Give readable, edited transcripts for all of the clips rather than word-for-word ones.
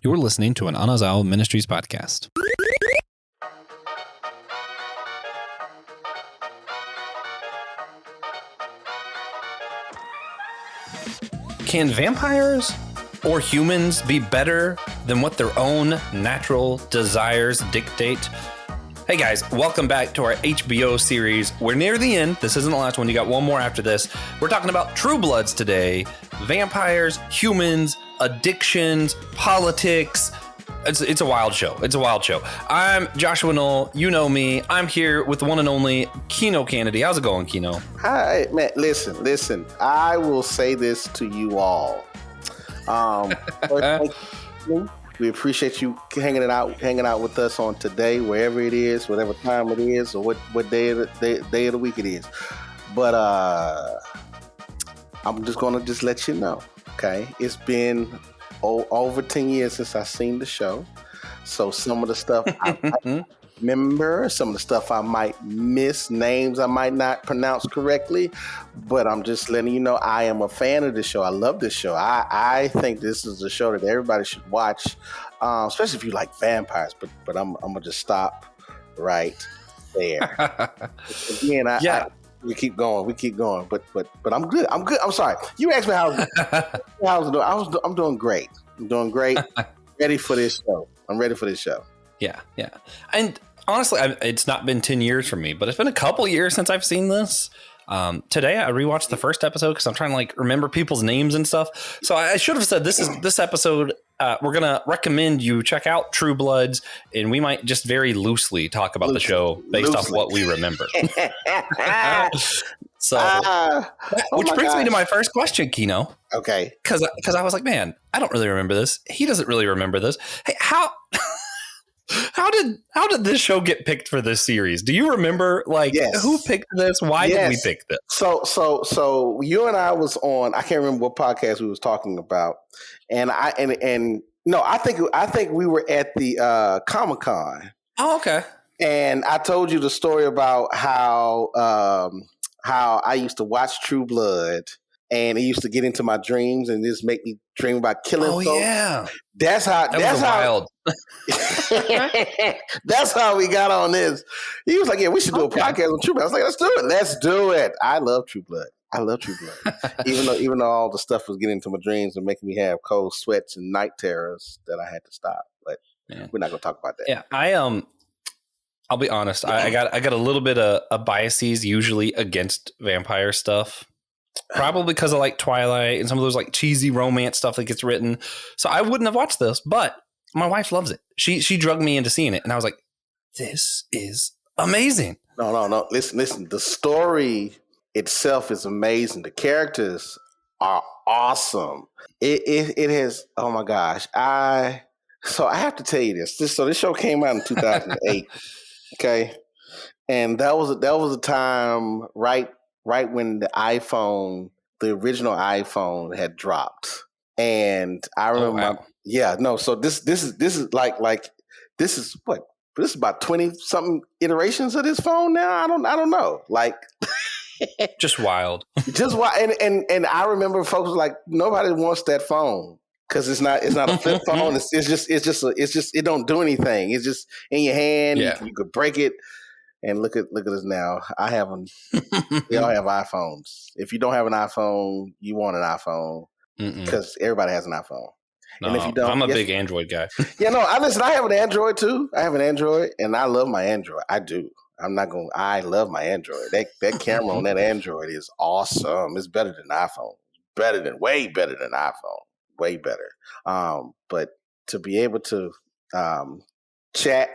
You're listening to an Anazao Ministries podcast. Can vampires or humans be better than what their own natural desires dictate? Hey guys, welcome back to our HBO series. We're near the end. This isn't the last one. You got one more after this. We're talking about True Bloods today. Vampires, humans, addictions, politics. It's a wild show. It's a wild show. I'm Joshua Knoll. You know me. I'm here with the one and only Kino Kennedy. How's it going, Kino? Hi, man. Listen. I will say this to you all. We appreciate you hanging out with us on today, wherever it is, whatever time it is, or what day of the week it is. But I'm just gonna let you know, okay? It's been over 10 years since I've seen the show, so some of the stuff I remember, some of the stuff I might miss, names I might not pronounce correctly, but I'm just letting you know I am a fan of this show. I love this show. I think this is a show that everybody should watch, especially if you like vampires. But I'm gonna just stop right there. Again, we keep going, but I'm good. I'm sorry. You asked me how I was doing. I'm doing great. Ready for this show. I'm ready for this show. Yeah. And honestly, it's not been 10 years for me, but it's been a couple years since I've seen this. Today I rewatched the first episode because I'm trying to remember people's names and stuff. So I should have said this episode. We're going to recommend you check out True Bloods, and we might just very loosely talk about the show based off what we remember. Which brings me to my first question, Kino. Okay. Because I was like, man, I don't really remember this. He doesn't really remember this. Hey, How did this show get picked for this series? Do you remember who picked this? Why did we pick this? So you and I was on, I can't remember what podcast we was talking about. And I think we were at the Comic-Con. Oh, okay. And I told you the story about how I used to watch True Blood, and it used to get into my dreams and just make me dream about killing folks. Oh yeah. That's wild. That's how we got on this. He was like, yeah, we should do a podcast on True Blood. I was like, let's do it. I love True Blood. even though all the stuff was getting into my dreams and making me have cold sweats and night terrors that I had to stop. But we're not gonna talk about that. Yeah, I'll be honest. I got a little bit of biases usually against vampire stuff. Probably because I like Twilight and some of those cheesy romance stuff that gets written. So I wouldn't have watched this, but my wife loves it. She drugged me into seeing it, and I was like, this is amazing. No. Listen. The story itself is amazing. The characters are awesome. It has, oh my gosh. So I have to tell you this. So this show came out in 2008. Okay. And that was a time right when the original iPhone had dropped. And I remember, so this is this is about 20 something iterations of this phone now. I don't know. Just wild. And I remember folks were like, nobody wants that phone because it's not a flip phone. It's just it don't do anything. It's just in your hand. Yeah. You could break it. And look at us now. I have them. We all have iPhones. If you don't have an iPhone, you want an iPhone because everybody has an iPhone. No, and if you don't, I'm a big Android guy. I have an Android too. I have an Android, and I love my Android. I do. I love my Android. That camera on that Android is awesome. It's better than iPhone. Way better than iPhone. Way better. But to be able to chat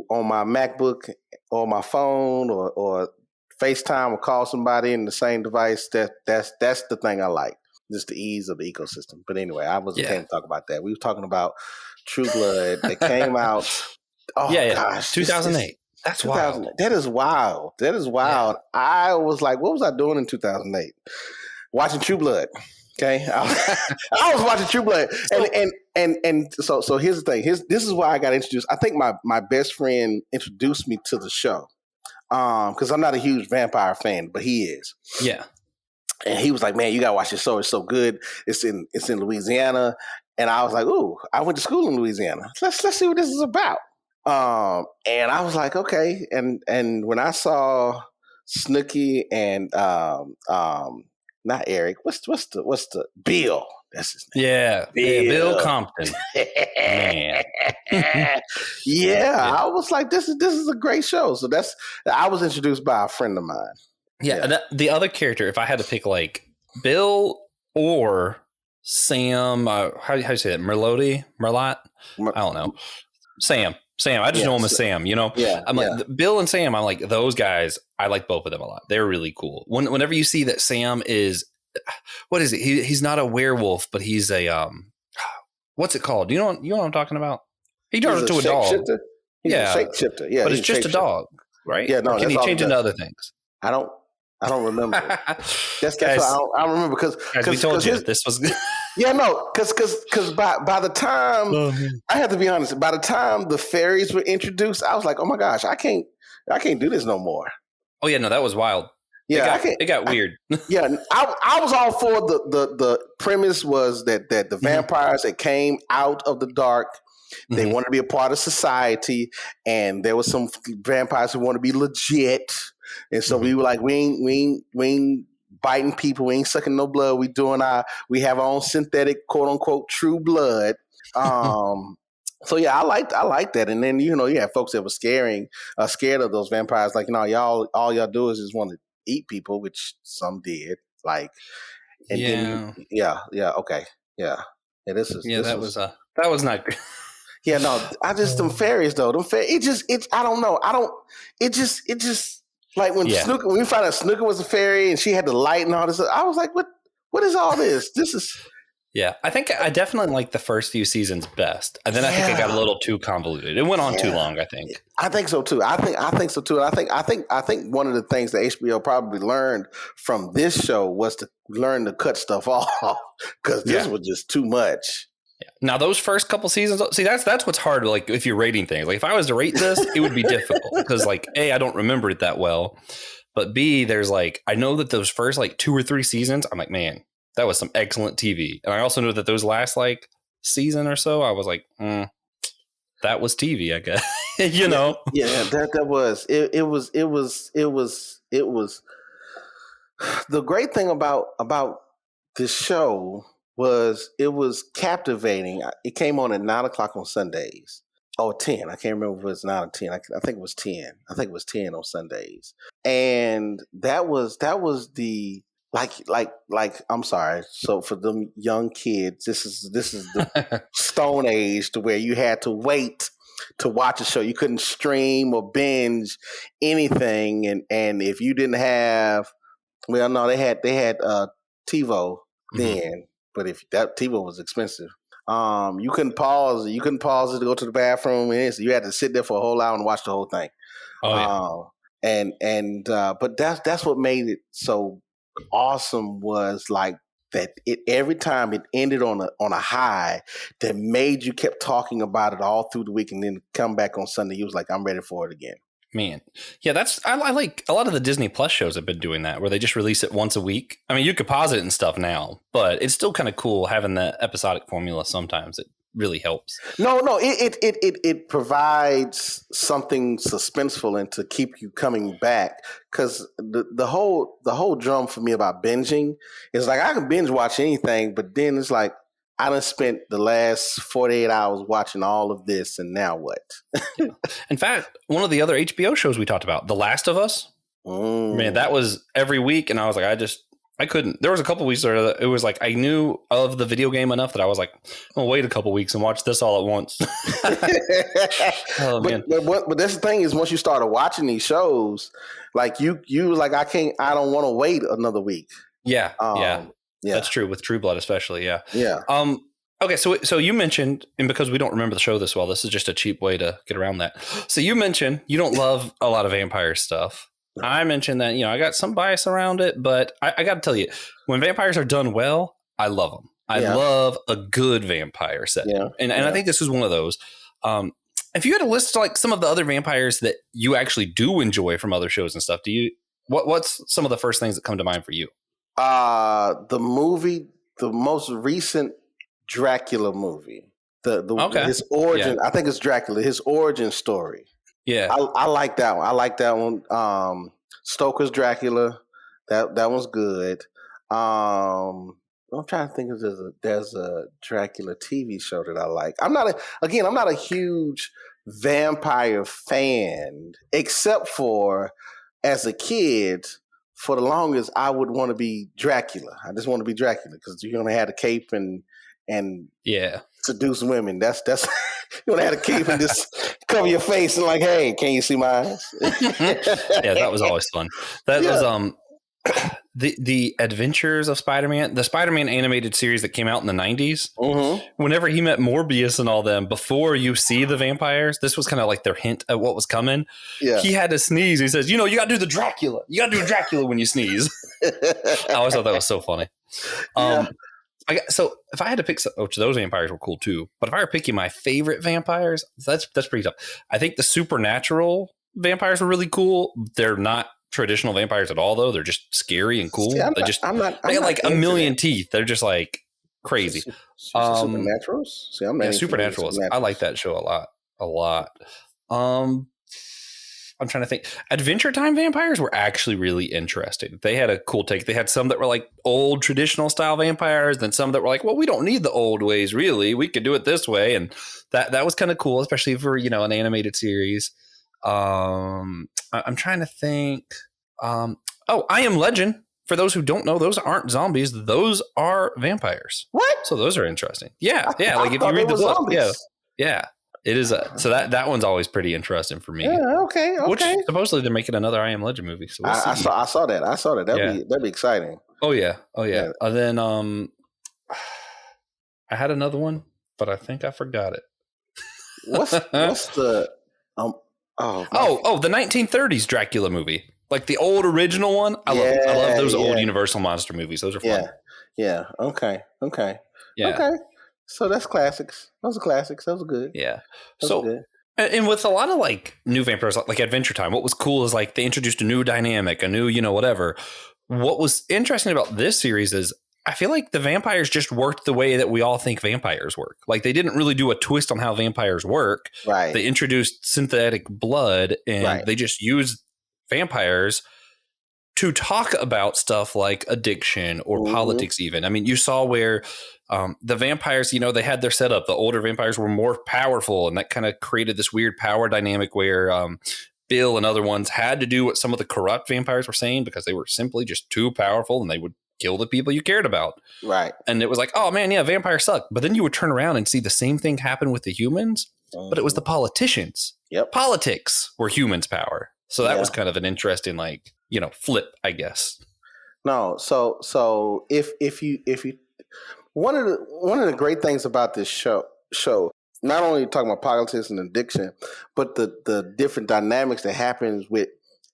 on my MacBook or my phone or FaceTime or call somebody in the same device, that's the thing I like. Just the ease of the ecosystem. But anyway, I wasn't going to talk about that. We were talking about True Blood that came out. Gosh, 2008. That's wild. That is wild. Yeah. I was like, what was I doing in 2008? Watching True Blood. Okay, I was watching True Blood, and so here's the thing. This is why I got introduced. I think my best friend introduced me to the show, because I'm not a huge vampire fan, but he is. Yeah, And he was like, "Man, you gotta watch this show. It's so good. It's in Louisiana." And I was like, "Ooh, I went to school in Louisiana. Let's see what this is about." And I was like, "Okay." And when I saw Snooki and not Eric, what's the Bill? That's his name. Yeah. Bill Bill. Compton. Man. Yeah, I was like, this is a great show. So I was introduced by a friend of mine. Yeah. The other character, if I had to pick like Bill or Sam, how do you say that? Merlot? I don't know. Sam. I just know him as Sam, you know? Yeah. I'm like, Bill and Sam, I'm like, those guys, I like both of them a lot. They're really cool. Whenever you see that Sam is, what is it? He's not a werewolf, but he's a, what's it called? You know what I'm talking about? He turns into a dog. He's a shapeshifter. Yeah. But it's just a dog, right? Yeah, no, or can he change into other things? I don't remember. That's guys, what I don't remember because we told you this was good. Yeah, no, because by the time I have to be honest, by the time the fairies were introduced, I was like, oh my gosh, I can't do this no more. Oh yeah, no, that was wild. Yeah, it got weird. Yeah, I was all for the premise was that the vampires that came out of the dark, they wanted to be a part of society, and there was some vampires who want to be legit, and so we were like, we ain't biting people, we ain't sucking no blood. We have our own synthetic, quote unquote, true blood. So yeah, I like that. And then you have folks that were scared of those vampires. Like all y'all do is just want to eat people, which some did. Like, and then okay, yeah. That was not good. Yeah, no, them fairies though. I don't know. It just like when Snooker, when we found out Snooker was a fairy and she had the light and all this, I was like, what is all this? This is. Yeah, I think I definitely like the first few seasons best, and then I think it got a little too convoluted. It went on too long. I think. I think so too. I think so too. I think one of the things that HBO probably learned from this show was to learn to cut stuff off because this was just too much. Yeah. Now those first couple seasons, see that's what's hard. Like if you're rating things, like if I was to rate this, it would be difficult because like A, I don't remember it that well, but B, there's like I know that those first like 2 or 3 seasons, I'm like, man, that was some excellent TV. And I also know that those last like season or so, I was like, that was TV, I guess. Yeah, that was it was the great thing about this show was it was captivating. It came on at 9:00 on Sundays. Or 10. I can't remember if it was 9 or 10. I think it was 10. I think it was 10 on Sundays. And that was the like I'm sorry. So for them young kids, this is the Stone Age to where you had to wait to watch a show. You couldn't stream or binge anything, and if you didn't have, well, no, they had TiVo then, but if that TiVo was expensive, you couldn't pause. You couldn't pause it to go to the bathroom, and so you had to sit there for a whole hour and watch the whole thing. Oh yeah. But that's what made it so awesome was like that it every time it ended on a high that made you kept talking about it all through the week and then come back on Sunday you was like, I'm ready for it again. Man. Yeah, I like a lot of the Disney Plus shows have been doing that where they just release it once a week. I mean, you could pause it and stuff now, but it's still kind of cool having the episodic formula sometimes. It really helps. No, it provides something suspenseful and to keep you coming back because the whole drum for me about binging is like I can binge watch anything, but then it's like I done spent the last 48 hours watching all of this, and now what? Yeah. In fact, one of the other HBO shows we talked about, The Last of Us, man, that was every week, and I was like, I couldn't. There was a couple weeks where it was like I knew of the video game enough that I was like, I'll wait a couple weeks and watch this all at once. Oh, man. But that's the thing is once you started watching these shows, like you like I don't want to wait another week. Yeah, yeah, that's true with True Blood, especially. Yeah. Yeah. Okay, so you mentioned, and because we don't remember the show this well, this is just a cheap way to get around that. So you mentioned you don't love a lot of vampire stuff. No. I mentioned that I got some bias around it, but I got to tell you, when vampires are done well, I love them. I love a good vampire setting, and I think this is one of those. If you had to list like some of the other vampires that you actually do enjoy from other shows and stuff, what's some of the first things that come to mind for you? The most recent Dracula movie. Okay. His origin. Yeah. I think it's Dracula. His origin story. Yeah. I like that one. I like that one. Stoker's Dracula. That one's good. I'm trying to think if there's a Dracula TV show that I like. I'm not a huge vampire fan, except for as a kid. For the longest, I would want to be Dracula. I just want to be Dracula because you're gonna have a cape and Yeah. seduce women. That's you want to have a cape and just cover your face and like, hey, can you see my eyes? Yeah, that was always fun. That was the Adventures of Spider-Man, the Spider-Man animated series that came out in the 90s. Mm-hmm. Whenever he met Morbius and all them, before you see the vampires, this was kind of like their hint at what was coming. Yeah. He had to sneeze. He says, you got to do the Dracula. You got to do a Dracula when you sneeze. I always thought that was so funny. So if I had to pick, which those vampires were cool too, but if I were picking my favorite vampires, that's pretty tough. I think the supernatural vampires were really cool. They're not traditional vampires at all, though. They're just scary and cool. They got like a million teeth. They're just like crazy. Supernaturals? See, I'm not Supernaturals. I like that show a lot. I'm trying to think. Adventure Time vampires were actually really interesting. They had a cool take. They had some that were like old traditional style vampires, then some that were like, well, we don't need the old ways, really. We could do it this way. And that was kind of cool, especially for, an animated series. I'm trying to think. I Am Legend. For those who don't know, those aren't zombies. Those are vampires. What? So those are interesting. Yeah. Like if you read the book, zombies. Yeah. It is so that one's always pretty interesting for me. Yeah, okay. Which supposedly they're making another I Am Legend movie. So I saw that. That'd be exciting. Oh yeah. And then I had another one, but I think I forgot it. What's the the 1930s Dracula movie, like the old original one. I love those old Universal monster movies. Those are fun. Yeah. Okay. Yeah. Okay. So that's classics. Those are classics. Those are good. Yeah. Good. And with a lot of like new vampires, like Adventure Time, what was cool is like they introduced a new dynamic, a new, whatever. What was interesting about this series is I feel like the vampires just worked the way that we all think vampires work. Like they didn't really do a twist on how vampires work. Right. They introduced synthetic blood and they just used vampires to talk about stuff like addiction or politics even. I mean, you saw where the vampires, they had their setup. The older vampires were more powerful, and that kind of created this weird power dynamic where Bill and other ones had to do what some of the corrupt vampires were saying because they were simply just too powerful and they would kill the people you cared about. Right. And it was like, oh man, yeah, vampires suck. But then you would turn around and see the same thing happen with the humans, but it was the politicians. Yep. Politics were humans' power. So that was kind of an interesting, flip, I guess. No, so if you one of the great things about this show, not only talking about politics and addiction, but the different dynamics that happens with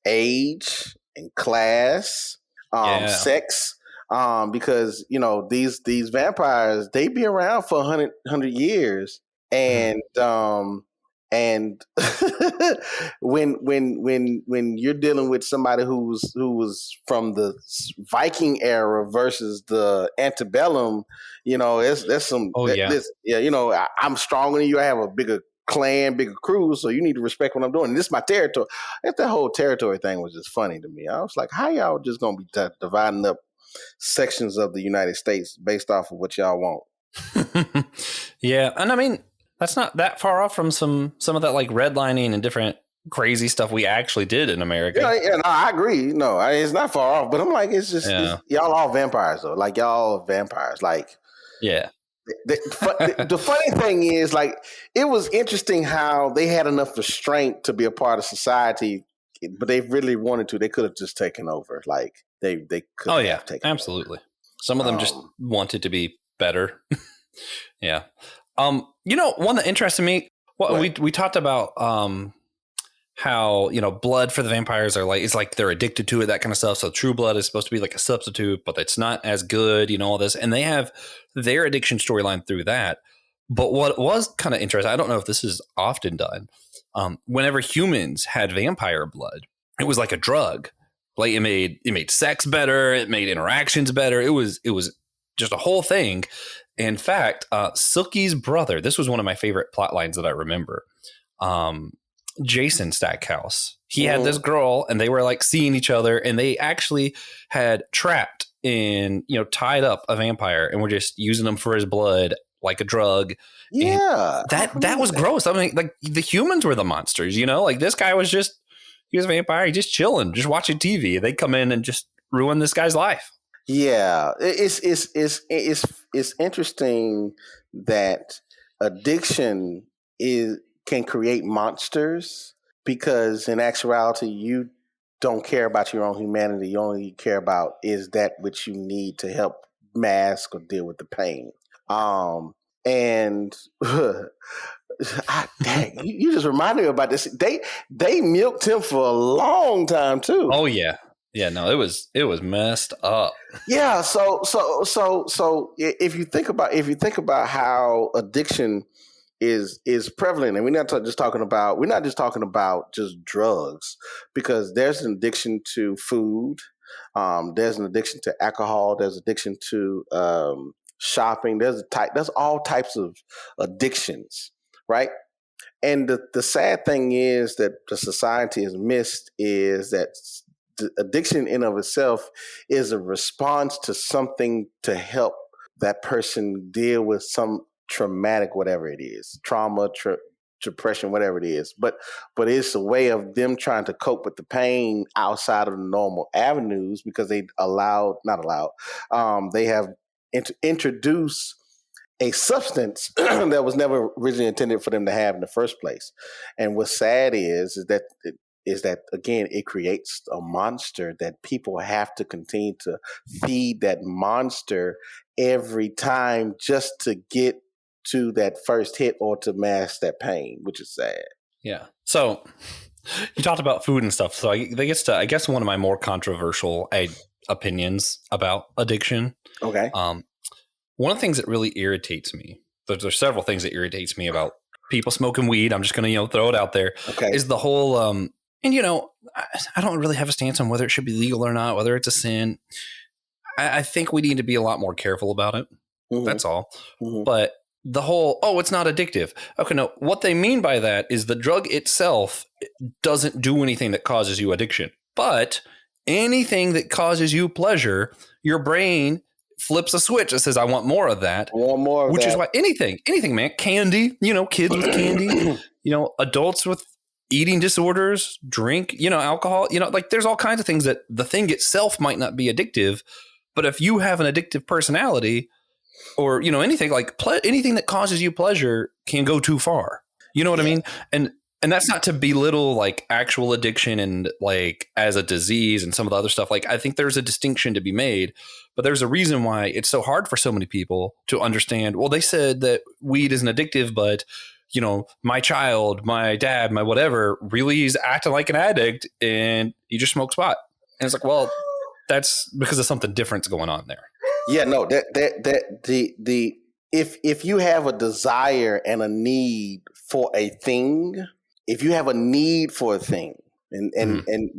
age and class, sex, because these vampires, they be around for 100 years, and and when you're dealing with somebody who was from the Viking era versus the antebellum, there's some. I'm stronger than you. I have a bigger clan, bigger crew, so you need to respect what I'm doing. And this is my territory. That whole territory thing was just funny to me. I was like, how y'all just gonna be dividing up sections of the United States based off of what y'all want? Yeah, and I mean, that's not that far off from some of that like redlining and different crazy stuff we actually did in America. Yeah, no, I agree. No, it's not far off, but I'm like, it's just y'all all vampires though. Like y'all vampires. Like, yeah. The funny thing is, like, it was interesting how they had enough restraint to be a part of society, but they really wanted to. They could have just taken over. Like they could. Oh yeah, absolutely. Over. Some of them just wanted to be better. Yeah. One that interested me, we talked about how, blood for the vampires it's like they're addicted to it, that kind of stuff. So true blood is supposed to be like a substitute, but it's not as good, all this. And they have their addiction storyline through that. But what was kind of interesting, I don't know if this is often done, whenever humans had vampire blood, it was like a drug. Like it made sex better. It made interactions better. It was just a whole thing. In fact, Silky's brother, this was one of my favorite plot lines that I remember. Jason Stackhouse, he had this girl and they were like seeing each other, and they actually had trapped and, tied up a vampire and were just using him for his blood like a drug. Yeah. And that was gross. I mean, like the humans were the monsters, like this guy was he was a vampire, he just chilling, just watching TV. They come in and just ruin this guy's life. Yeah, it's interesting that addiction can create monsters, because in actuality you don't care about your own humanity. You only care about is that which you need to help mask or deal with the pain. And dang, you just reminded me about this. They milked him for a long time too. Oh yeah. Yeah, no, it was messed up. Yeah, so if you think about how addiction is prevalent, and we're not just talking about just drugs, because there's an addiction to food, there's an addiction to alcohol, there's addiction to shopping, there's all types of addictions, right? And the sad thing is that the society has missed is that addiction in of itself is a response to something to help that person deal with some traumatic, whatever it is, trauma, depression, whatever it is. But it's a way of them trying to cope with the pain outside of the normal avenues, because they they have introduced a substance that was never originally intended for them to have in the first place. And what's sad is that again, it creates a monster that people have to continue to feed that monster every time just to get to that first hit or to mask that pain, which is sad. Yeah. So you talked about food and stuff. So I guess one of my more controversial opinions about addiction. Okay. One of the things that really irritates me, there's several things that irritates me about people smoking weed. I'm just going to, throw it out there. Okay. Is the whole, and I don't really have a stance on whether it should be legal or not, whether it's a sin. I think we need to be a lot more careful about it. Mm-hmm. That's all. Mm-hmm. But the whole, it's not addictive. Okay, no, what they mean by that is the drug itself doesn't do anything that causes you addiction. But anything that causes you pleasure, your brain flips a switch that says, I want more of that. Which is why anything, man, candy, kids with candy, adults with eating disorders, drink, alcohol, like there's all kinds of things that the thing itself might not be addictive. But if you have an addictive personality or, anything like anything that causes you pleasure can go too far. You know what I mean? And that's not to belittle like actual addiction and like as a disease and some of the other stuff. Like I think there's a distinction to be made, but there's a reason why it's so hard for so many people to understand. Well, they said that weed isn't addictive, but my child, my dad, my whatever really is acting like an addict and he just smokes pot. And it's like, well, that's because of something different's going on there. Yeah, no, if you have a desire and a need for a thing, if you have a need for a thing, and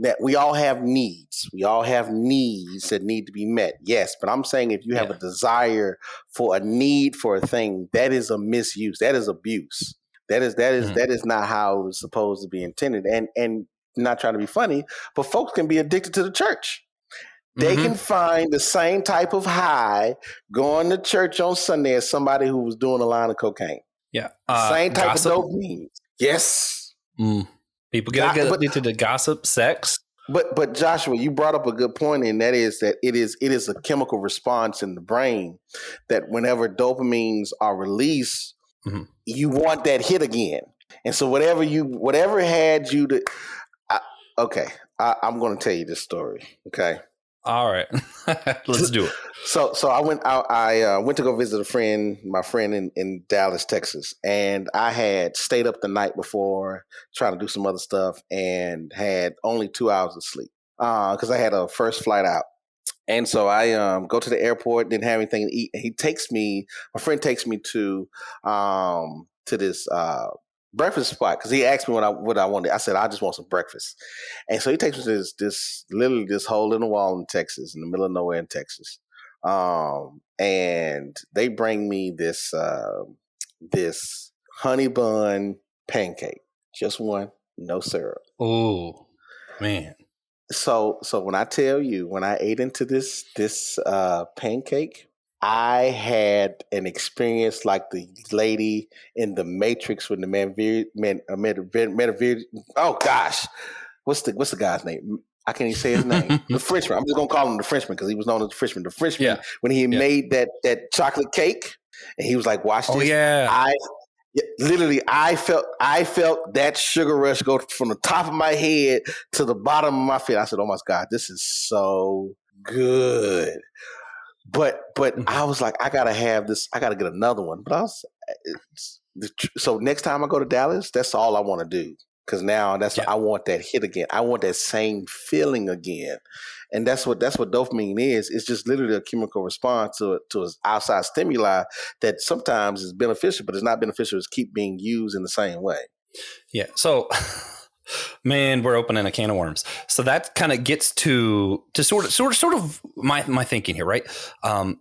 that we all have needs that need to be met. Yes, but I'm saying if you have a desire for a need for a thing, that is a misuse. That is abuse. That is not how it was supposed to be intended. And not trying to be funny, but folks can be addicted to the church. They can find the same type of high going to church on Sunday as somebody who was doing a line of cocaine. Yeah. Same type of dopamine. Yes. People get addicted to gossip, sex. But Joshua, you brought up a good point, and that is that it is a chemical response in the brain that whenever dopamines are released, you want that hit again. And so whatever had you to, I'm going to tell you this story. Okay. All right, let's do it. So I went to go visit my friend in Dallas, Texas, and I had stayed up the night before trying to do some other stuff and had only 2 hours of sleep because I had a first flight out. And so I go to the airport, didn't have anything to eat, and my friend takes me to this breakfast spot because he asked me what I wanted. I said I just want some breakfast, and so he takes me to this hole in the wall in Texas, in the middle of nowhere in Texas, and they bring me this honey bun pancake, just one, no syrup. Oh man! So when I tell you, when I ate into this pancake, I had an experience like the lady in the Matrix when the oh gosh, what's the guy's name? I can't even say his name. The Frenchman. I'm just gonna call him the Frenchman because he was known as the Frenchman. The Frenchman, when he made that chocolate cake, and he was like, "Watch this." Literally, I felt that sugar rush go from the top of my head to the bottom of my feet. I said, "Oh my God, this is so good." But I was like, I gotta have this. I gotta get another one. But so next time I go to Dallas, that's all I want to do. Because now I want that hit again. I want that same feeling again, and that's what dopamine is. It's just literally a chemical response to an outside stimuli that sometimes is beneficial, but it's not beneficial to keep being used in the same way. Yeah. So, man, we're opening a can of worms. So that kind of gets to sort of my thinking here, right? I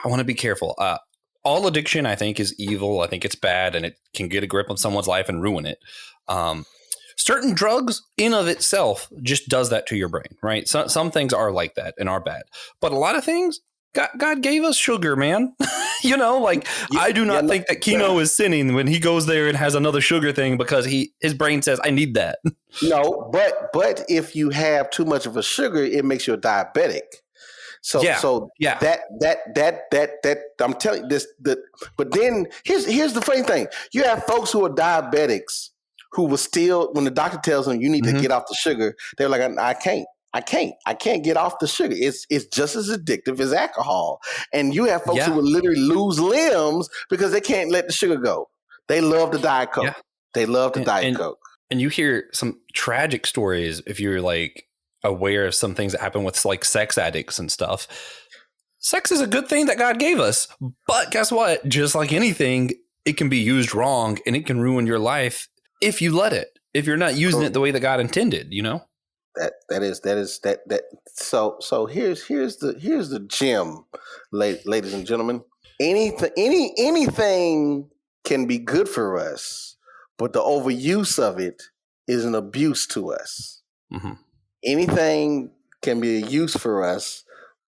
want to be careful. All addiction, I think, is evil. I think it's bad, and it can get a grip on someone's life and ruin it. Certain drugs in of itself just does that to your brain, right? Some things are like that and are bad, but a lot of things, God gave us sugar, man. I do not think that Keno is sinning when he goes there and has another sugar thing because his brain says, I need that. No, but if you have too much of a sugar, it makes you a diabetic. So that I'm telling you this. But then here's the funny thing: you have folks who are diabetics who will still, when the doctor tells them you need to get off the sugar, they're like, I can't get off the sugar. It's just as addictive as alcohol. And you have folks who will literally lose limbs because they can't let the sugar go. They love the Diet Coke. Yeah. They love the Diet Coke. And you hear some tragic stories if you're like aware of some things that happen with like sex addicts and stuff. Sex is a good thing that God gave us, but guess what? Just like anything, it can be used wrong and it can ruin your life if you let it, if you're not using it the way that God intended, you know? So here's the gem, ladies and gentlemen. Anything can be good for us, but the overuse of it is an abuse to us. Mm-hmm. Anything can be a use for us,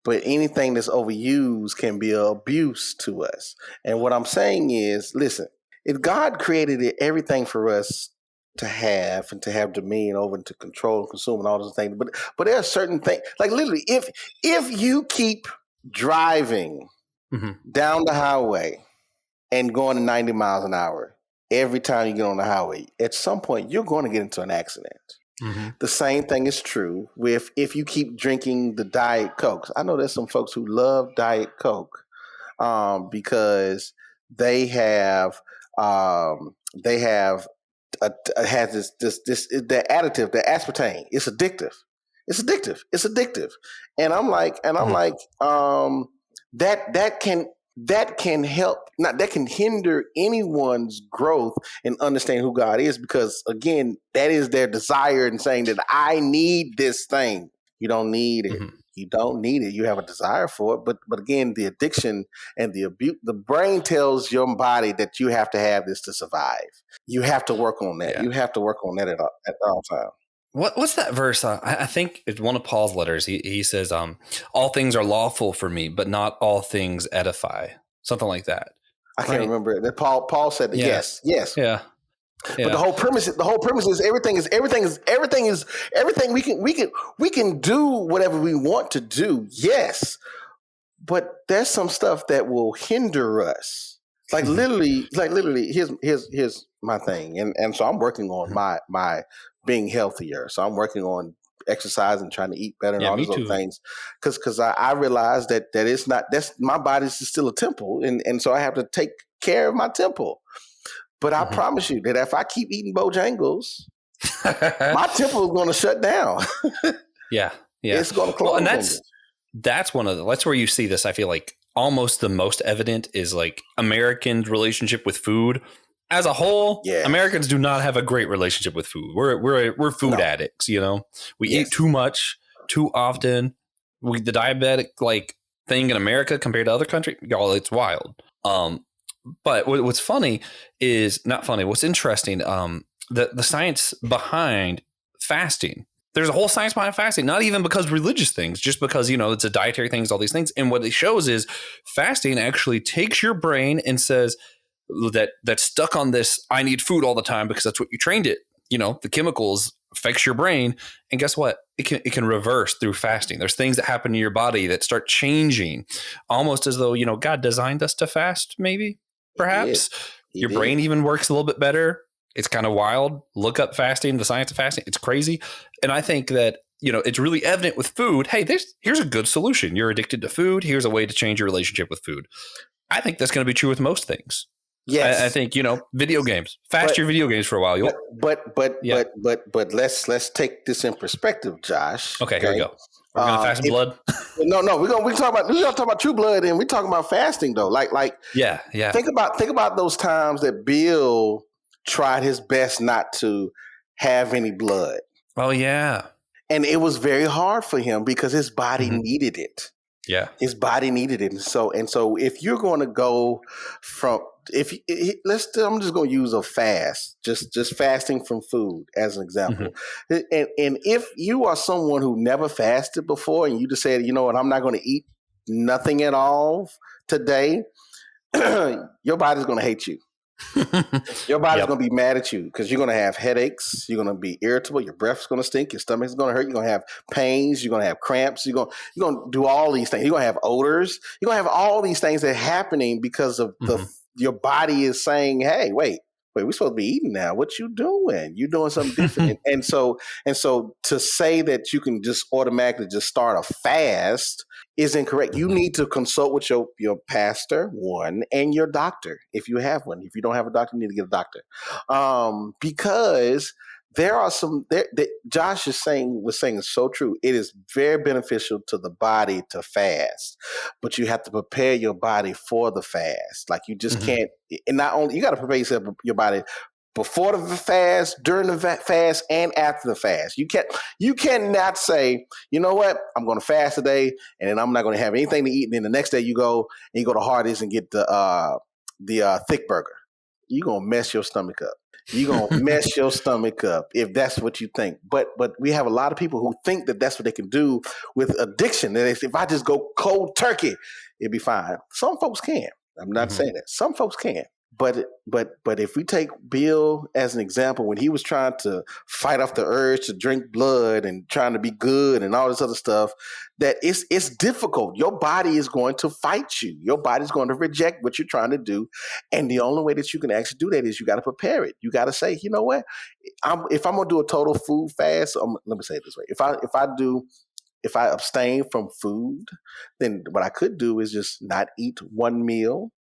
but anything that's overused can be an abuse to us. And what I'm saying is, listen, if God created everything for us to have and to have dominion over and to control and consume and all those things, but there are certain things, like literally, if you keep driving down the highway and going 90 miles an hour every time you get on the highway, at some point you're going to get into an accident. Mm-hmm. The same thing is true with if you keep drinking the Diet Cokes. I know there's some folks who love Diet Coke because they have has this the additive, the aspartame. It's addictive. And I'm like that can help, that can hinder anyone's growth in understanding who God is, because again, that is their desire in saying that I need this thing. You don't need it. Mm-hmm. You don't need it. You have a desire for it. But again, the addiction and the abuse, the brain tells your body that you have to have this to survive. You have to work on that. Yeah. You have to work on that at all times. What's that verse? I think it's one of Paul's letters. He says, all things are lawful for me, but not all things edify. Something like that. I can't remember it. Paul said that. Yeah. Yes. Yeah. But the whole premise is everything we can do whatever we want to do. Yes. But there's some stuff that will hinder us. Like literally, here's my thing. And so I'm working on my being healthier. So I'm working on exercise and trying to eat better and all those other things. Cause I realized that it's not, my body is still a temple. And so I have to take care of my temple. But I promise you that if I keep eating Bojangles, my temple is going to shut down. Yeah. It's going to close. Well, and that's where you see this. I feel like almost the most evident is like Americans' relationship with food. as a whole, Yeah. Americans do not have a great relationship with food. We're food addicts, you know. We eat too much, too often. The diabetic like thing in America compared to other countries, y'all, it's wild. But what's funny is not funny. What's interesting, the science behind fasting. There's a whole science behind fasting, not even because religious things, just because, you know, it's a dietary things, all these things. And what it shows is fasting actually takes your brain and says that's stuck on this, I need food all the time because that's what you trained it. You know, the chemicals affects your brain. And guess what? It can reverse through fasting. There's things that happen in your body that start changing almost as though, you know, God designed us to fast, maybe, perhaps. Your brain even works a little bit better. It's kind of wild. Look up fasting, the science of fasting. It's crazy. And I think that, you know, it's really evident with food. Hey, here's a good solution. You're addicted to food. Here's a way to change your relationship with food. I think that's going to be true with most things. Yes. I think, you know, video games. Fast your video games for a while. But let's take this in perspective, Josh. Okay, here we go. We're gonna fast blood. No, we're gonna talk about true blood, and we're talking about fasting though. Like yeah. Think about those times that Bill tried his best not to have any blood. Oh yeah. And it was very hard for him because his body needed it. Yeah. His body needed it. And so if you're going to go from I'm just going to use a fast, just fasting from food as an example. And if you are someone who never fasted before and you just said, you know what, I'm not going to eat nothing at all today, your body's going to hate you. Your body's going to be mad at you because you're going to have headaches. You're going to be irritable. Your breath's going to stink. Your stomach's going to hurt. You're going to have pains. You're going to have cramps. You're going to do all these things. You're going to have odors. You're going to have all these things that are happening because of your body is saying, hey, wait, we're supposed to be eating now. What you doing? You're doing something different. and so to say that you can just automatically just start a fast is incorrect. You need to consult with your pastor, one, and your doctor if you have one. If you don't have a doctor, you need to get a doctor. Because there are some that Josh was saying is so true. It is very beneficial to the body to fast, but you have to prepare your body for the fast. Like you just can't. And not only you got to prepare your body before the fast, during the fast, and after the fast. You cannot say, you know what, I'm going to fast today, and then I'm not going to have anything to eat. And then the next day you go to Hardee's and get the thick burger. You're going to mess your stomach up. You're going to mess your stomach up if that's what you think. But we have a lot of people who think that that's what they can do with addiction. That if I just go cold turkey, it'd be fine. Some folks can. I'm not saying that. Some folks can. But if we take Bill as an example, when he was trying to fight off the urge to drink blood and trying to be good and all this other stuff, that it's difficult. Your body is going to fight you. Your body's going to reject what you're trying to do. And the only way that you can actually do that is you got to prepare it. You got to say, you know what, if I'm going to do a total food fast, let me say it this way. If I abstain from food, then what I could do is just not eat one meal.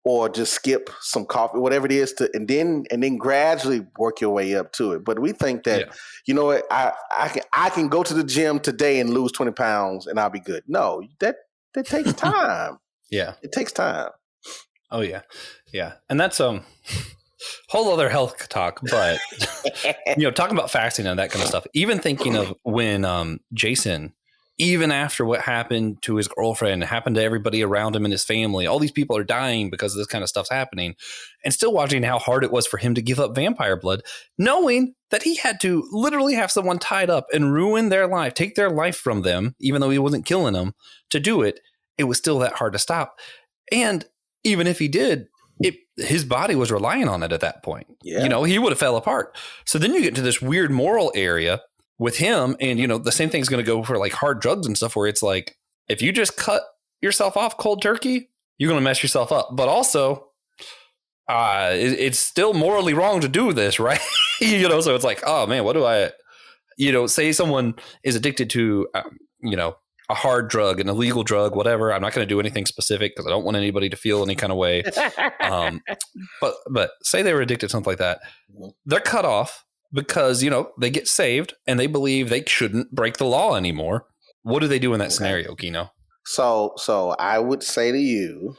Or just skip some coffee, whatever it is, and then gradually work your way up to it. But we think that, you know what, I can go to the gym today and lose 20 pounds and I'll be good. No, that takes time. It takes time. Oh yeah. And that's whole other health talk, but you know, talking about fasting and that kind of stuff. Even thinking of when Jason, even after what happened to his girlfriend, happened to everybody around him and his family, all these people are dying because this kind of stuff's happening, and still watching how hard it was for him to give up vampire blood, knowing that he had to literally have someone tied up and ruin their life, take their life from them, even though he wasn't killing them to do it. It was still that hard to stop. And even if he did, his body was relying on it at that point. You know, he would have fell apart. So then you get into this weird moral area with him, and you know, the same thing's going to go for like hard drugs and stuff, where it's like, if you just cut yourself off cold turkey, you're going to mess yourself up. But also, it's still morally wrong to do this, right? You know, so it's like, oh man, what do I, you know, say someone is addicted to, you know, a hard drug, an illegal drug, whatever. I'm not going to do anything specific because I don't want anybody to feel any kind of way. But say they were addicted to something like that, they're cut off because, you know, they get saved and they believe they shouldn't break the law anymore. What do they do in that scenario, Kino? So I would say to you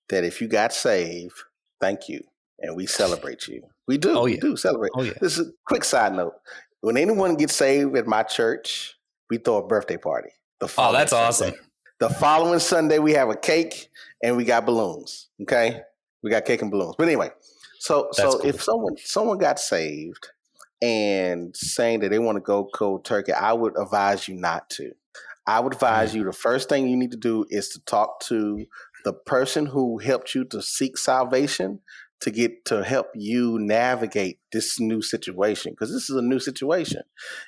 that if you got saved, thank you. and we celebrate you. We do. Oh We yeah. do celebrate. Oh yeah. This is a quick side note. When anyone gets saved at my church, we throw a birthday party the Oh, following that's awesome. Sunday. The following Sunday, we have a cake and we got balloons. Okay, we got cake and balloons. But anyway, so That's cool. if someone got saved and saying that they want to go cold turkey, I would advise you not to. I would advise you the first thing you need to do is to talk to the person who helped you to seek salvation to get to help you navigate this new situation, because this is a new situation.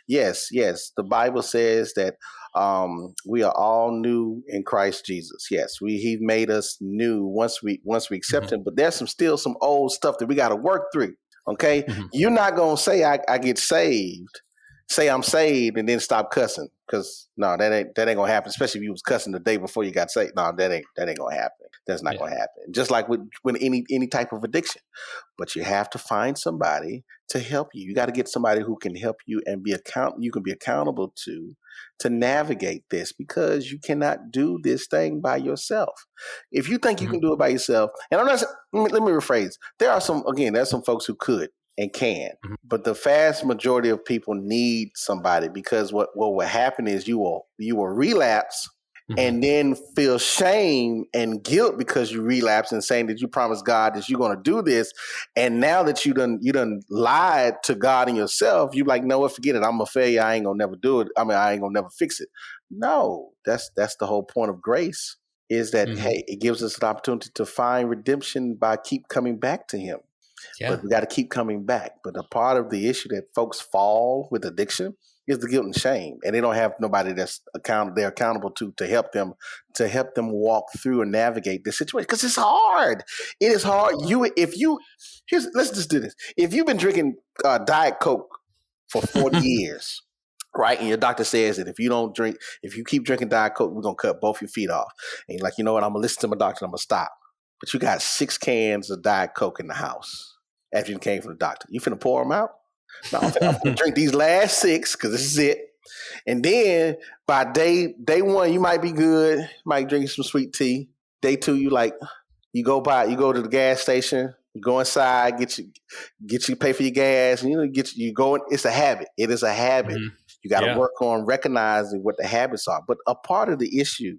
Yes, the Bible says that we are all new in Christ Jesus. Yes, he made us new once we accept him, but there's still some old stuff that we got to work through. Okay, you're not gonna say I get saved, say I'm saved, and then stop cussing, because no, that ain't gonna happen. Especially if you was cussing the day before you got saved. No, that ain't gonna happen. That's not gonna happen. Just like with any type of addiction, but you have to find somebody to help you. You got to get somebody who can help you and you can be accountable to navigate this, because you cannot do this thing by yourself. If you think you can do it by yourself, and I'm not, let me rephrase. There's some folks who could and can, but the vast majority of people need somebody, because what will happen is you will relapse and then feel shame and guilt because you relapse, and saying that you promised God that you're going to do this. And now that you done lied to God and yourself, you like, no, what, forget it. I'm a failure. I ain't going to never do it. I mean, I ain't going to never fix it. No, that's the whole point of grace, is that, hey, it gives us an opportunity to find redemption by keep coming back to him. Yeah. But we got to keep coming back. But a part of the issue that folks fall with addiction is the guilt and shame, and they don't have nobody they're accountable to help them walk through and navigate this situation, because it's hard. It is hard. Let's just do this. If you've been drinking Diet Coke for 40 years, right, and your doctor says that if you keep drinking Diet Coke, we're gonna cut both your feet off, and you're like, you know what, I'm gonna listen to my doctor, I'm gonna stop. But you got 6 cans of Diet Coke in the house after you came from the doctor. You finna pour them out? No, I'm finna drink these last 6, because this is it. And then by day 1, you might be good, might drink some sweet tea. Day 2, you go to the gas station, you go inside, get you pay for your gas, and you go. It's a habit. It is a habit. You got to work on recognizing what the habits are. But a part of the issue,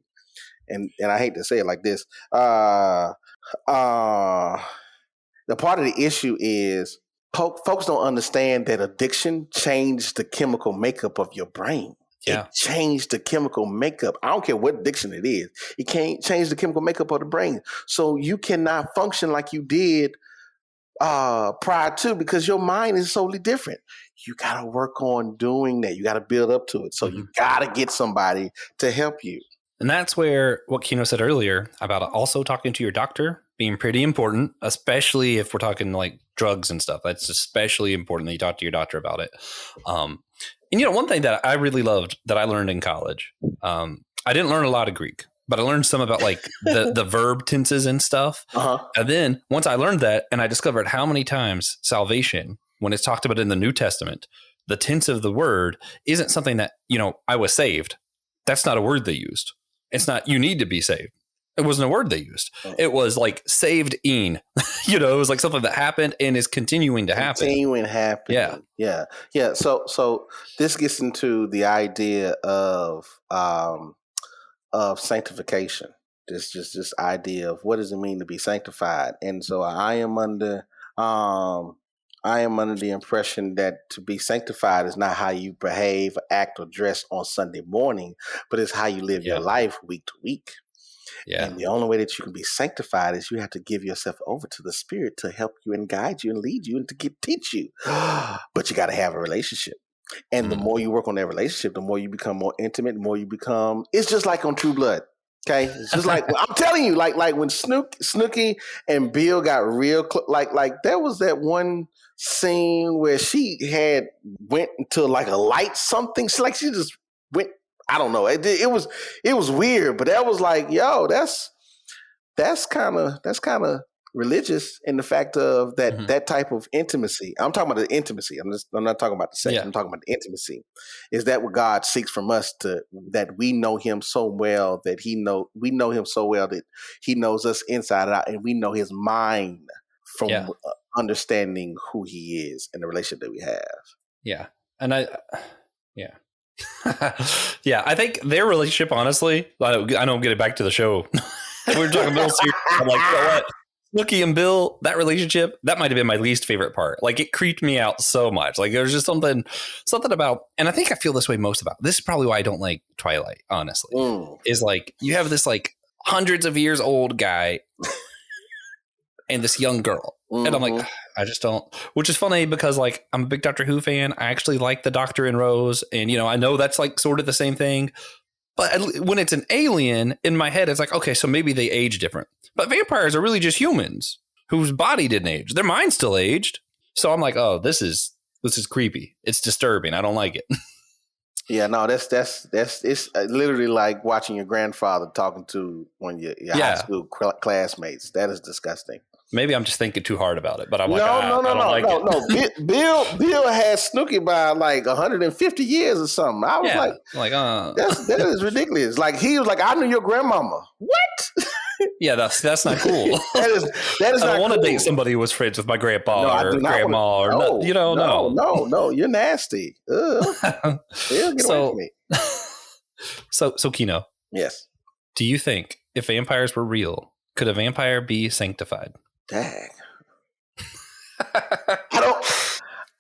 and I hate to say it like this, the part of the issue is folks don't understand that addiction changed the chemical makeup of your brain. Yeah. It changed the chemical makeup. I don't care what addiction it is. It can't change the chemical makeup of the brain. So you cannot function like you did prior to, because your mind is totally different. You got to work on doing that. You got to build up to it. So you got to get somebody to help you. And that's where what Kino said earlier about also talking to your doctor being pretty important, especially if we're talking like drugs and stuff. That's especially important that you talk to your doctor about it. And one thing that I really loved that I learned in college, I didn't learn a lot of Greek, but I learned some about like the verb tenses and stuff. And then once I learned that, and I discovered how many times salvation, when it's talked about in the New Testament, the tense of the word isn't something that, I was saved. That's not a word they used. It's not, you need to be saved. It wasn't a word they used. It was like saved in, it was like something that happened and is continuing to happen. Yeah. So this gets into the idea of sanctification. This idea of what does it mean to be sanctified. And so I am under the impression that to be sanctified is not how you behave, act, or dress on Sunday morning, but it's how you live your life week to week. Yeah. And the only way that you can be sanctified is you have to give yourself over to the Spirit to help you and guide you and lead you and to teach you. But you got to have a relationship. And the more you work on that relationship, the more you become more intimate, the more you become, it's just like on True Blood. Okay. It's just like, I'm telling you, like when Snooki and Bill got real, like there was that one scene where she went into like a light something. She just went, I don't know. It was weird, but that was like, yo, that's kind of religious in the fact of that type of intimacy. I'm talking about the intimacy. I'm not talking about the sex. Yeah. I'm talking about the intimacy. Is that what God seeks from us, that we know him so well that we know him so well that he knows us inside out, and we know his mind from understanding who he is and the relationship that we have. Yeah. And yeah. Yeah, I think their relationship, honestly, I don't get it back to the show. We were talking Bill series. I'm like, you know what? Snooki and Bill, that relationship, that might have been my least favorite part. Like, it creeped me out so much. Like, there's just something about, and I think I feel this way most about. This is probably why I don't like Twilight, honestly. Is like, you have this like hundreds of years old guy and this young girl. Mm-hmm. And I'm like, I just don't, which is funny because like, I'm a big Doctor Who fan. I actually like the Doctor and Rose. And, you know, I know that's like sort of the same thing. But when it's an alien, in my head, it's like, okay, so maybe they age different. But vampires are really just humans whose body didn't age. Their mind still aged. So I'm like, oh, this is creepy. It's disturbing. I don't like it. Yeah, no, that's it's literally like watching your grandfather talking to one of your high school classmates. That is disgusting. Maybe I'm just thinking too hard about it, but I'm like, I don't like it. Bill had Snooki by like 150 years or something. I was that is ridiculous. Like he was like, I knew your grandmama. What? Yeah, that's not cool. that is I don't want to date somebody who was friends with my grandpa or grandma or no. You're nasty. Get away from me. So Kino. Yes. Do you think if vampires were real, could a vampire be sanctified? Dang.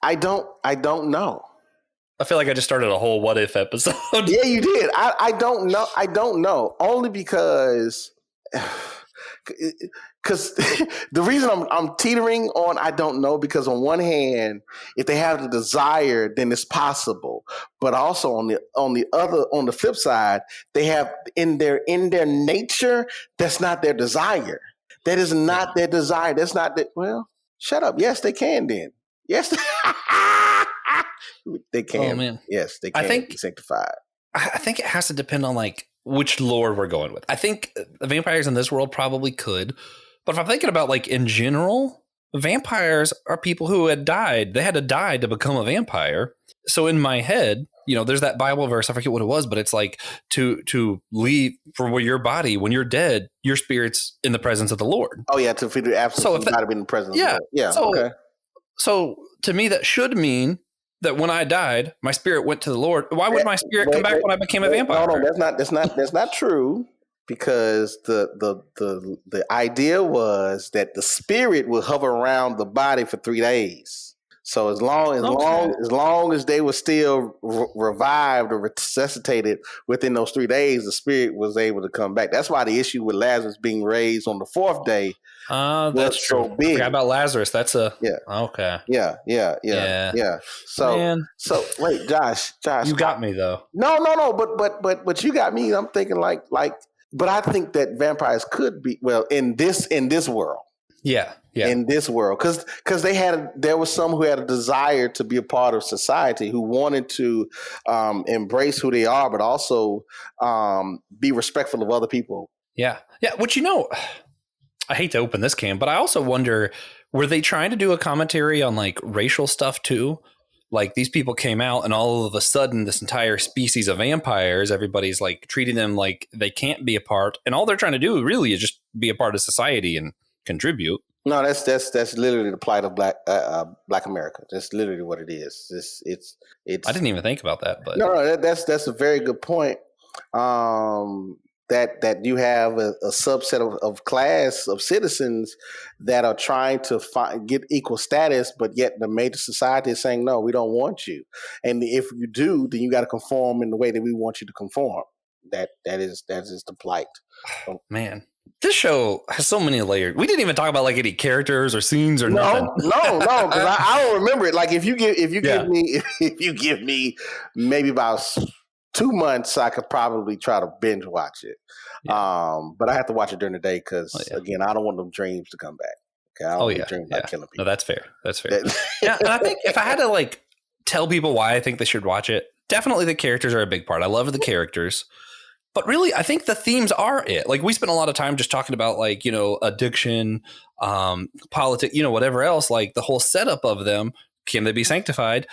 I don't know. I feel like I just started a whole what if episode. Yeah, you did. I don't know. I don't know. Only because the reason I'm teetering on I don't know, because on one hand, if they have the desire, then it's possible. But also on the flip side, they have in their nature, that's not their desire. That is not their desire. That's not that. Well, shut up. Yes, they can then. Yes, they can. Oh, man. Yes, they can be sanctified. I think it has to depend on like which lore we're going with. I think the vampires in this world probably could. But if I'm thinking about like in general, vampires are people who had died. They had to die to become a vampire. So in my head, you know, there's that Bible verse, I forget what it was, but it's like to leave for your body when you're dead, your spirit's in the presence of the Lord. Oh yeah, to feel the absence of God in the presence of the Lord. Yeah. Okay. So to me, that should mean that when I died, my spirit went to the Lord. Why would my spirit come back when I became a vampire? No, that's not true. Because the idea was that the spirit would hover around the body for 3 days. So as long as they were still revived or resuscitated within those 3 days, the spirit was able to come back. That's why the issue with Lazarus being raised on the 4th day. That's true. So big. I forgot about Lazarus. That's okay. Yeah. So wait, Josh, you got me though. No. But you got me. I'm thinking like. But I think that vampires could be in this world. Yeah. In this world, because there was some who had a desire to be a part of society, who wanted to embrace who they are, but also be respectful of other people. Yeah. Which I hate to open this can, but I also wonder, were they trying to do a commentary on like racial stuff too? Like these people came out and all of a sudden this entire species of vampires, everybody's like treating them like they can't be a part. And all they're trying to do really is just be a part of society and contribute. No, that's literally the plight of Black America. That's literally what it is. It's. I didn't even think about that, but no, that's a very good point. That you have a subset of class of citizens that are trying to get equal status, but yet the major society is saying, no, we don't want you. And if you do, then you got to conform in the way that we want you to conform. That is the plight. Oh, man. This show has so many layers. We didn't even talk about like any characters or scenes or nothing. No, because I don't remember it. Like if you give me maybe about 2 months, I could probably try to binge watch it. Yeah. But I have to watch it during the day because again, I don't want them dreams to come back. Okay, I don't want dreams about killing people. No, that's fair. Yeah, and I think if I had to like tell people why I think they should watch it, definitely the characters are a big part. I love the characters. But really, I think the themes are it. Like we spent a lot of time just talking about like, addiction, politics, whatever else, like the whole setup of them. Can they be sanctified?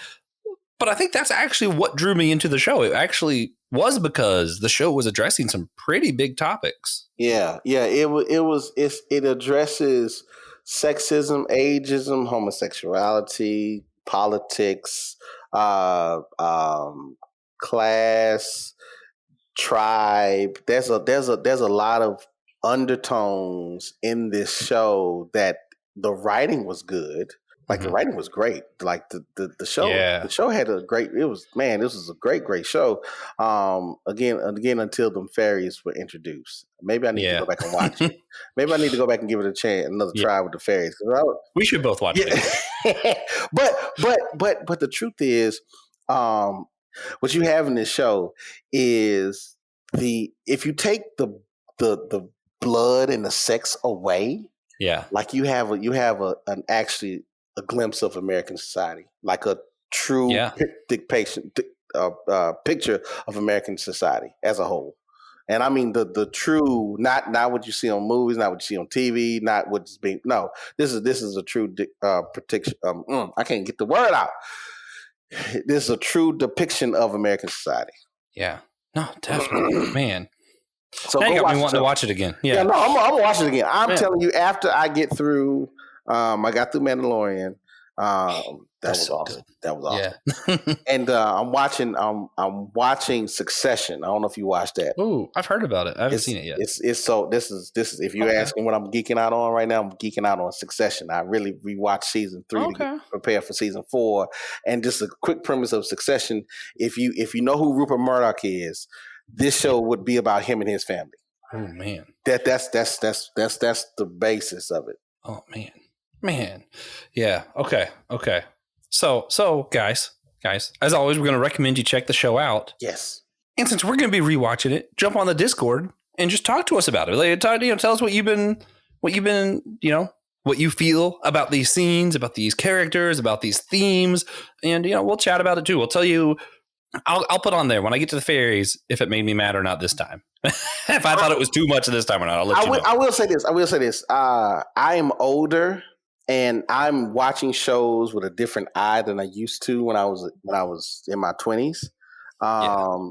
But I think that's actually what drew me into the show. It actually was because the show was addressing some pretty big topics. Yeah. It addresses sexism, ageism, homosexuality, politics, class, tribe. There's a lot of undertones in this show that the writing was good. Like the writing was great. Like the show had a great. It was this was a great show. Again until them fairies were introduced. Maybe I need to go back and watch it. Maybe I need to go back and give it a chance, another try with the fairies. We should both watch it. But the truth is, what you have in this show is if you take the blood and the sex away, like you have an actually a glimpse of American society, like a true depiction, picture of American society as a whole. And I mean the true, not what you see on movies, not what you see on TV, not what's being. No, this is a true depiction. I can't get the word out. This is a true depiction of American society. Yeah, no, definitely, man. So now you got me wanting to watch it again. Yeah, no, I'm gonna watch it again. I'm telling you, after I get through, I got through Mandalorian. That was awesome. Good. That was awesome. Yeah. And I'm watching Succession. I don't know if you watched that. Ooh, I've heard about it. I haven't seen it yet. This is if you're asking what I'm geeking out on right now, I'm geeking out on Succession. I really rewatched season 3 to prepare for season 4. And just a quick premise of Succession: if you know who Rupert Murdoch is, this show would be about him and his family. Oh man, that's the basis of it. Oh man, yeah. Okay. So guys, as always, we're going to recommend you check the show out. Yes. And since we're going to be rewatching it, jump on the Discord and just talk to us about it. Like, tell us what you've been, what you feel about these scenes, about these characters, about these themes, and we'll chat about it too. We'll tell you. I'll put on there when I get to the fairies if it made me mad or not this time. If I thought it was too much this time or not, I'll let you know. I will say this. I am older. And I'm watching shows with a different eye than I used to when I was in my 20s.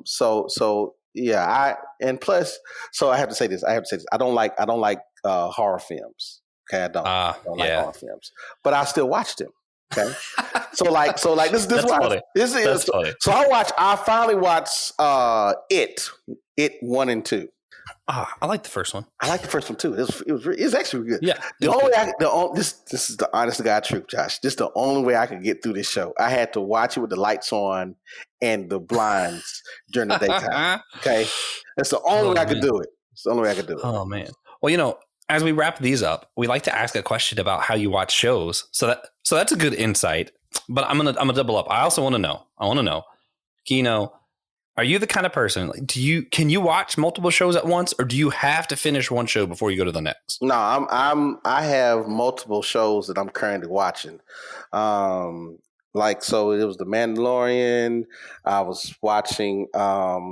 So I have to say this. I don't like horror films. Okay, I don't like horror films, but I still watch them. Okay, so this That's why funny. This is That's funny. So I finally watched It 1 and 2. I like the first one. I like the first one too. It's actually good. Yeah. This is the honest to God truth, Josh. This is the only way I could get through this show. I had to watch it with the lights on and the blinds during the daytime. Okay, that's the only way I could do it. It's the only way I could do it. Oh man. Well, as we wrap these up, we like to ask a question about how you watch shows. So that's a good insight. But I'm gonna double up. I also want to know. Kino, are you the kind of person, can you watch multiple shows at once, or do you have to finish one show before you go to the next? No, I have multiple shows that I'm currently watching. So it was The Mandalorian. I was watching Vanland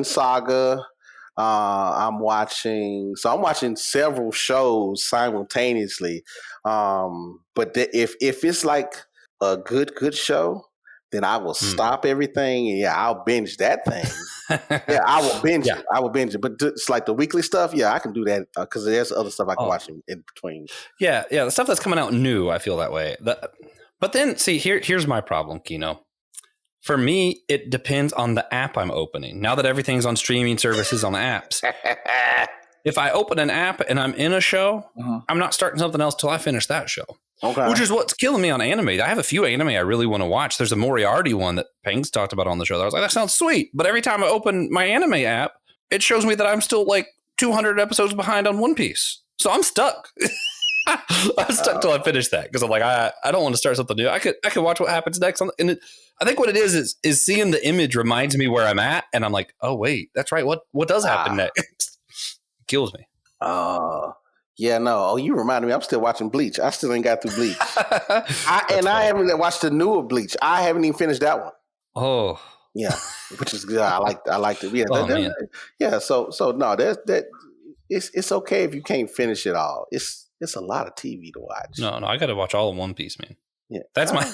Saga. I'm watching several shows simultaneously. But if it's like a good show, then I will stop everything and I'll binge that thing. I will binge it. I will binge it. But it's like the weekly stuff. I can do that because there's other stuff I can watch in between. Yeah. The stuff that's coming out new, I feel that way. But then, see, here's my problem, Kino. For me, it depends on the app I'm opening. Now that everything's on streaming services on apps, if I open an app and I'm in a show, I'm not starting something else till I finish that show. Okay. Which is what's killing me on anime. I have a few anime I really want to watch. There's a Moriarty one that Peng's talked about on the show. I was like, that sounds sweet. But every time I open my anime app, it shows me that I'm still like 200 episodes behind on One Piece. So I'm stuck. I'm stuck till I finish that because I'm like, I don't want to start something new. I could watch what happens next. And I think what it is seeing the image reminds me where I'm at. And I'm like, oh, wait, that's right. What does happen next? It kills me. Yeah, no. Oh, you reminded me. I'm still watching Bleach. I still ain't got through Bleach. I haven't watched the newer Bleach. I haven't even finished that one. Oh, yeah, which is good. I liked it. Yeah, man. Yeah. So no, that it's okay if you can't finish it all. It's a lot of TV to watch. No, I got to watch all of One Piece, man. Yeah, that's my.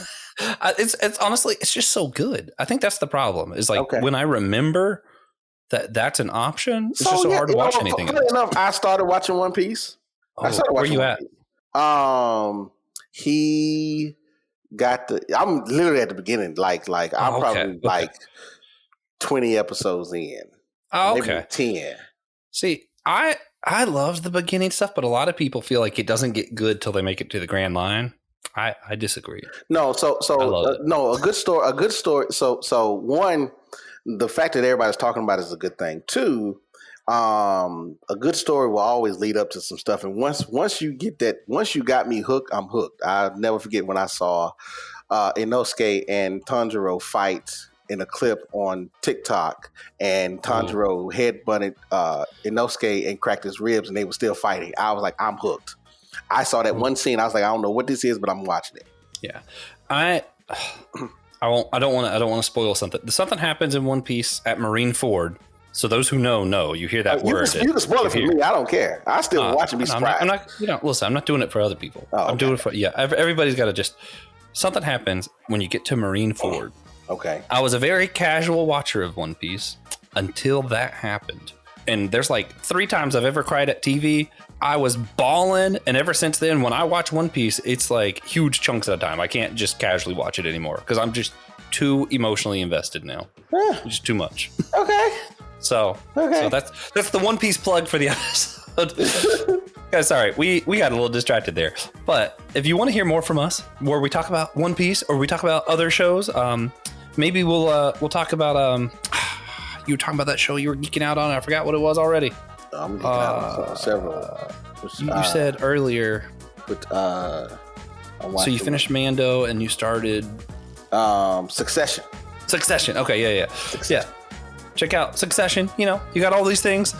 It's honestly, it's just so good. I think that's the problem. Is like when I remember that's an option. It's So, just so yeah, hard to watch anything funny else. enough, I started watching One Piece. Where you at? He got I'm literally at the beginning. Like I'm probably like 20 episodes in. Oh, maybe 10. See, I love the beginning stuff, but a lot of people feel like it doesn't get good till they make it to the grand line. I disagree. No, no, a good story. So one, the fact that everybody's talking about it is a good thing. Two, a good story will always lead up to some stuff. And once you got me hooked, I'm hooked. I'll never forget when I saw Inosuke and Tanjiro fight in a clip on TikTok, and Tanjiro headbutted Inosuke and cracked his ribs, and they were still fighting. I was like, I'm hooked. I saw that one scene. I was like, I don't know what this is, but I'm watching it. Yeah, I don't want to spoil something. Something happens in One Piece at Marineford. So those who know. You hear that word. You can spoil it for me. I don't care. I still watch and be surprised. I'm not. Listen, I'm not doing it for other people. I'm doing it for everybody's got to just. Something happens when you get to Marineford. Okay. I was a very casual watcher of One Piece until that happened. And there's like 3 times I've ever cried at TV. I was bawling. And ever since then, when I watch One Piece, it's like huge chunks at a time. I can't just casually watch it anymore because I'm just too emotionally invested now. Just too much. Okay. So that's the One Piece plug for the episode. Guys, sorry, we got a little distracted there. But if you want to hear more from us, where we talk about One Piece or we talk about other shows, maybe we'll talk about you were talking about that show you were geeking out on. I forgot what it was already. I'm geeking out on several. You said earlier. But so you finished Mando and you started Succession. Okay, yeah. Yeah. Check out Succession. You got all these things.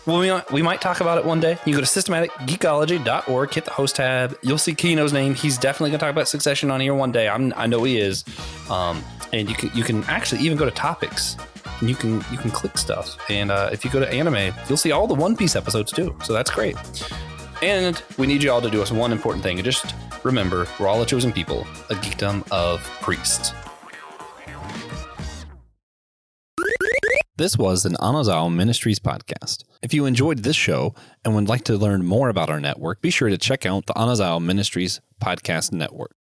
Well, we might talk about it one day. You go to systematicgeekology.org, hit the host tab. You'll see Kino's name. He's definitely going to talk about Succession on here one day. I know he is. And you can actually even go to topics. And you can click stuff. And if you go to anime, you'll see all the One Piece episodes too. So that's great. And we need you all to do us one important thing. And just remember, we're all a chosen people, a geekdom of priests. This was an Anazao Ministries podcast. If you enjoyed this show and would like to learn more about our network, be sure to check out the Anazao Ministries podcast network.